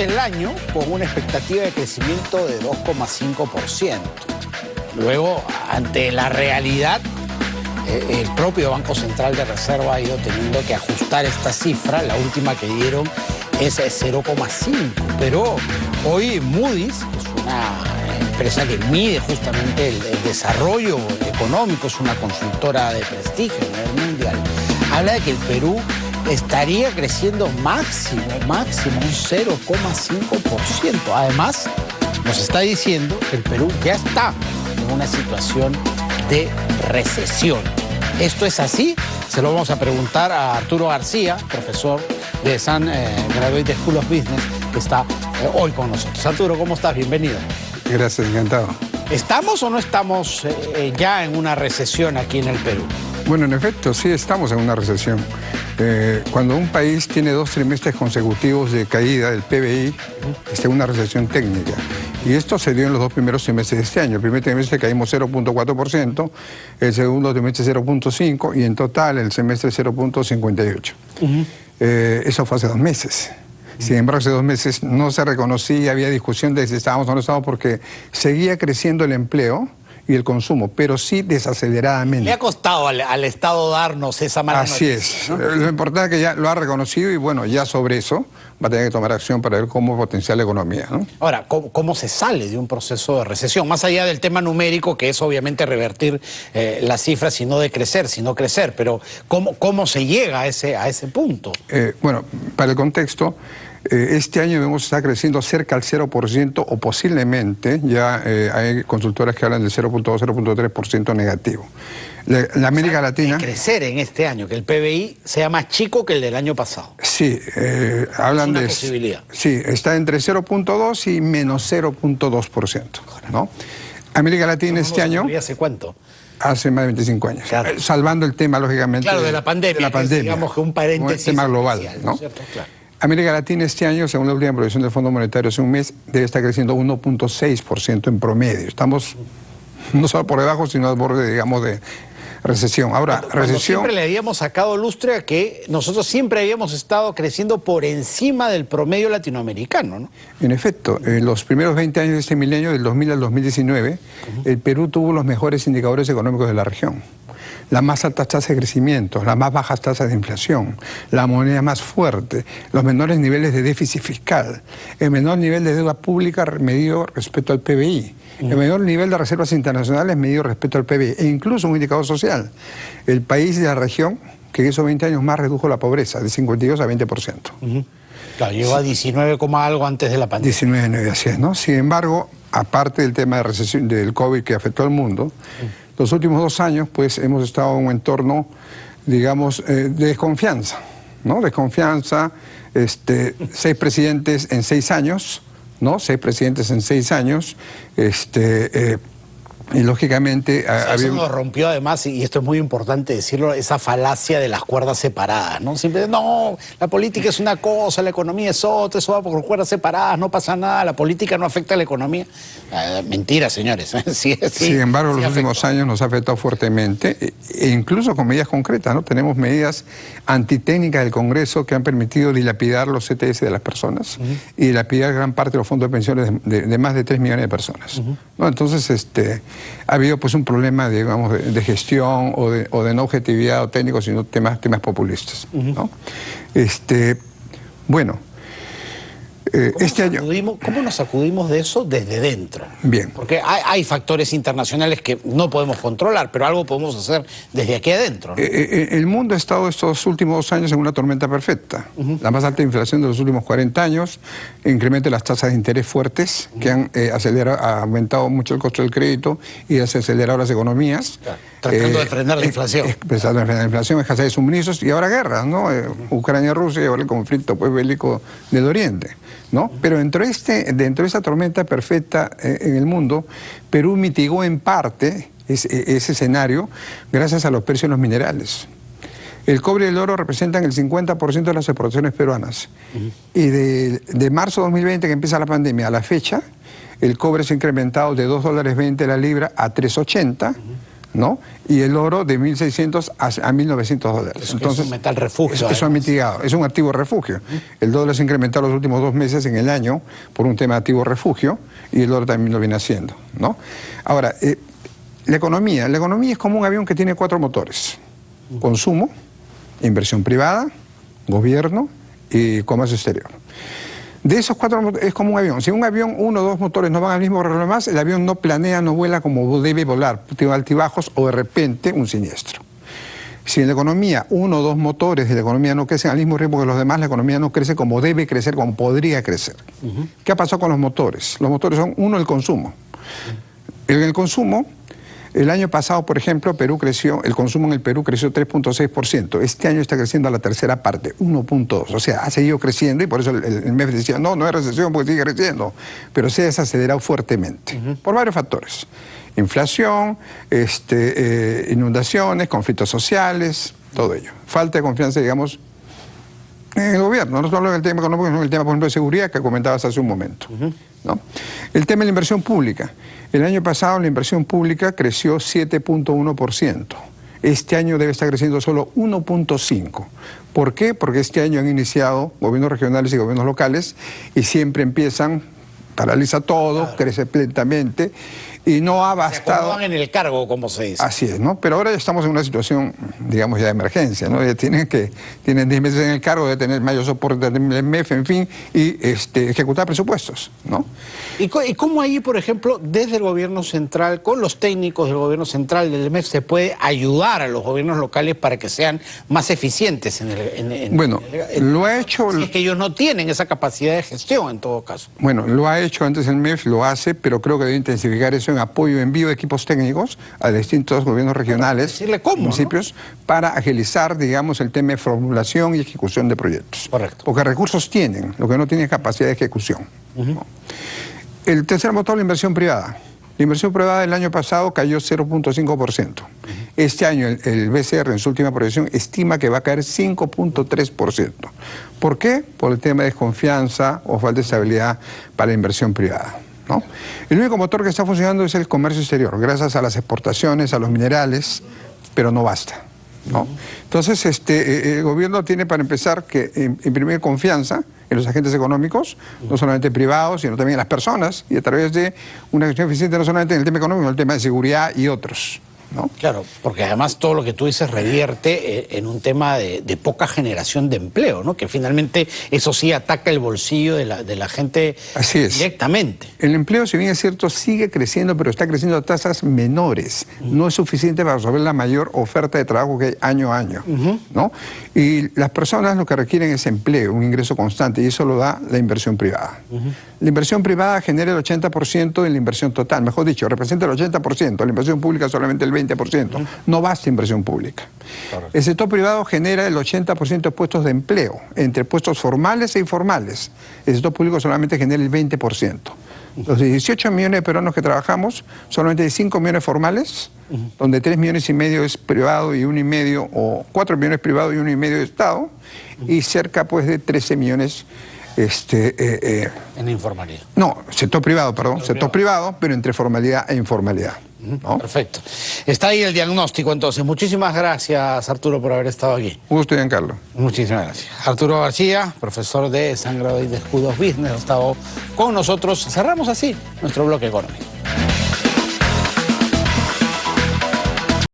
el año con una expectativa de crecimiento de 2,5%. Luego, ante la realidad, el propio Banco Central de Reserva ha ido teniendo que ajustar esta cifra. La última que dieron es 0,5%. Pero hoy Moody's, que es una empresa que mide justamente el desarrollo económico, es una consultora de prestigio a nivel mundial, habla de que el Perú estaría creciendo máximo un 0,5%. Además, nos está diciendo que el Perú ya está en una situación de recesión. ¿Esto es así? Se lo vamos a preguntar a Arturo García, profesor de San Graduate School of Business, que está hoy con nosotros. Arturo, ¿cómo estás? Bienvenido. Gracias, encantado. ¿Estamos o no estamos ya en una recesión aquí en el Perú? Bueno, en efecto, sí estamos en una recesión. Cuando un país tiene 2 trimestres consecutivos de caída del PBI, está en una recesión técnica. Y esto se dio en los 2 primeros trimestres de este año. El primer trimestre caímos 0,4%, el segundo trimestre 0,5% y en total el semestre 0,58%. Eso fue hace 2 meses. Sin embargo, hace 2 meses no se reconocía, había discusión de si estábamos o no estábamos, porque seguía creciendo el empleo y el consumo, pero sí desaceleradamente. Le ha costado al Estado darnos esa mala noticia, Así es. ¿no? Lo importante es que ya lo ha reconocido y bueno, ya sobre eso va a tener que tomar acción para ver cómo potenciar la economía, ¿no? Ahora, ¿cómo se sale de un proceso de recesión? Más allá del tema numérico, que es obviamente revertir las cifras y no decrecer, sino crecer, pero ¿cómo se llega a ese punto? Bueno, para el contexto, este año debemos estar creciendo cerca al 0% o posiblemente, ya hay consultoras que hablan del 0,2, 0,3% negativo. La América Latina... crecer en este año, que el PBI sea más chico que el del año pasado. Sí, hablan de... Es una posibilidad. Sí, está entre 0,2 y menos 0,2%, ¿no? América Latina este año... ¿Hace cuánto? Hace más de 25 años. Claro. Salvando el tema, lógicamente... Claro, de la pandemia. De la pandemia. Digamos que un paréntesis. Un tema global, ¿no? ¿no? ¿Cierto? Claro. América Latina este año, según la última proyección del Fondo Monetario hace un mes, debe estar creciendo 1,6% en promedio. Estamos no solo por debajo, sino al borde, digamos, de recesión. Ahora, recesión... Siempre le habíamos sacado lustre a que nosotros siempre habíamos estado creciendo por encima del promedio latinoamericano, ¿no? En efecto, en los primeros 20 años de este milenio, del 2000 al 2019, el Perú tuvo los mejores indicadores económicos de la región. Las más altas tasas de crecimiento, las más bajas tasas de inflación, la moneda más fuerte, los menores niveles de déficit fiscal, el menor nivel de deuda pública medido respecto al PBI, el menor nivel de reservas internacionales medido respecto al PBI, e incluso un indicador social. El país de la región que en esos 20 años más redujo la pobreza, de 52 a 20%. Claro, llegó a 19, algo antes de la pandemia. 19,9, así es, ¿no? Sin embargo, aparte del tema de recesión, del COVID que afectó al mundo, los últimos 2 años, pues, hemos estado en un entorno, digamos, de desconfianza, ¿no? Desconfianza, 6 presidentes en 6 años, ¿no? 6 presidentes en 6 años, y lógicamente... Eso nos rompió además, y esto es muy importante decirlo, esa falacia de las cuerdas separadas, ¿no? Siempre, no, la política es una cosa, la economía es otra, eso va por cuerdas separadas, no pasa nada, la política no afecta a la economía. Mentira, señores. Sí, sin embargo, los últimos años nos ha afectado fuertemente, e incluso con medidas concretas, ¿no? Tenemos medidas antitécnicas del Congreso que han permitido dilapidar los CTS de las personas y dilapidar gran parte de los fondos de pensiones de más de 3 millones de personas, ¿no? Entonces, ha habido pues un problema, digamos, de gestión o de no objetividad o técnico, sino temas populistas, ¿no? Bueno, este año... ¿Cómo nos sacudimos de eso desde dentro? Bien. Porque hay factores internacionales que no podemos controlar, pero algo podemos hacer desde aquí adentro, ¿no? El mundo ha estado estos últimos 2 años en una tormenta perfecta. La más alta inflación de los últimos 40 años, incremento de las tasas de interés fuertes que han aumentado mucho el costo del crédito y desacelerado las economías. Claro. Tratando de frenar la inflación. Tratando de frenar la inflación, escasez de suministros y ahora guerras, ¿no? Ucrania-Rusia y ahora el conflicto pues, bélico del Oriente, ¿no? Pero dentro de esta tormenta perfecta en el mundo, Perú mitigó en parte ese escenario gracias a los precios de los minerales. El cobre y el oro representan el 50% de las exportaciones peruanas. Y de marzo de 2020, que empieza la pandemia, a la fecha, el cobre se ha incrementado de $2.20 la libra a 3.80, ¿no? Y el oro de 1.600 a 1.900 dólares. Entonces, es un metal refugio. Eso ha mitigado, es un activo refugio. El dólar se ha incrementado los últimos 2 meses en el año por un tema de activo refugio y el oro también lo viene haciendo, ¿no? Ahora, la economía es como un avión que tiene 4 motores. Consumo, inversión privada, gobierno y comercio exterior. De esos 4 es como un avión. Si un avión, 1 o 2 motores no van al mismo reloj, el avión no planea, no vuela como debe volar, tiene altibajos o de repente un siniestro. Si en la economía 1 o 2 motores de la economía no crecen al mismo ritmo que los demás, la economía no crece como debe crecer, como podría crecer. ¿Qué ha pasado con los motores? Los motores son, uno, el consumo. En el consumo, el año pasado, por ejemplo, el consumo en el Perú creció 3.6%. Este año está creciendo a la tercera parte, 1.2%. O sea, ha seguido creciendo y por eso el MEF decía, no hay recesión porque sigue creciendo. Pero se ha desacelerado fuertemente, por varios factores. Inflación, inundaciones, conflictos sociales, todo ello. Falta de confianza, digamos, en el gobierno. No solo en el tema económico, sino en el tema, por ejemplo, de seguridad que comentabas hace un momento, ¿no? El tema de la inversión pública. El año pasado la inversión pública creció 7.1%. Este año debe estar creciendo solo 1.5%. ¿Por qué? Porque este año han iniciado gobiernos regionales y gobiernos locales y siempre empiezan, paraliza todo, claro, crece lentamente y no ha bastado. Se acomodan en el cargo, como se dice. Así es, ¿no? Pero ahora ya estamos en una situación, digamos, ya de emergencia, ¿no? Ya tienen 10 meses en el cargo, de tener mayor soporte del MEF, en fin, y ejecutar presupuestos, ¿no? ¿Y cómo ahí, por ejemplo, desde el gobierno central, con los técnicos del gobierno central, del MEF, se puede ayudar a los gobiernos locales para que sean más eficientes lo ha hecho... Si es que ellos no tienen esa capacidad de gestión, en todo caso. Bueno, lo ha hecho antes el MEF, lo hace, pero creo que debe intensificar eso en apoyo, envío de equipos técnicos a distintos gobiernos regionales, decirle cómo, municipios, ¿no? Para agilizar, digamos, el tema de formulación y ejecución de proyectos. Correcto. Porque recursos tienen, lo que no tienen es capacidad de ejecución, ¿no? El tercer motor, la inversión privada. La inversión privada del año pasado cayó 0.5%. Este año el BCR en su última proyección estima que va a caer 5.3%. ¿Por qué? Por el tema de desconfianza o falta de estabilidad para la inversión privada, ¿no? El único motor que está funcionando es el comercio exterior, gracias a las exportaciones, a los minerales, pero no basta, ¿no? Entonces, el gobierno tiene para empezar que imprimir confianza en los agentes económicos, no solamente privados, sino también en las personas, y a través de una gestión eficiente no solamente en el tema económico, sino en el tema de seguridad y otros, ¿no? Claro, porque además todo lo que tú dices revierte en un tema de poca generación de empleo, ¿no? Que finalmente eso sí ataca el bolsillo de la gente. Así es. Directamente. El empleo, si bien es cierto, sigue creciendo, pero está creciendo a tasas menores. No es suficiente para resolver la mayor oferta de trabajo que hay año a año, ¿no? Y las personas lo que requieren es empleo, un ingreso constante, y eso lo da la inversión privada. La inversión privada genera el 80% de la inversión total, mejor dicho, representa el 80%, la inversión pública solamente el 20%. No basta inversión pública. Correcto. El sector privado genera el 80% de puestos de empleo, entre puestos formales e informales. El sector público solamente genera el 20%. Los 18 millones de peruanos que trabajamos, solamente hay 5 millones formales, donde 3,5 millones es privado y 1,5 millones, o 4 millones privado y 1,5 de Estado, y cerca pues de 13 millones... en informalidad. No, sector privado, perdón, sector privado, pero entre formalidad e informalidad, ¿no? Perfecto. Está ahí el diagnóstico, entonces. Muchísimas gracias, Arturo, por haber estado aquí. Un gusto, Giancarlo. Muchísimas gracias. Arturo García, profesor de Sangrado y de Escudos Business, ha estado con nosotros. Cerramos así nuestro bloque económico.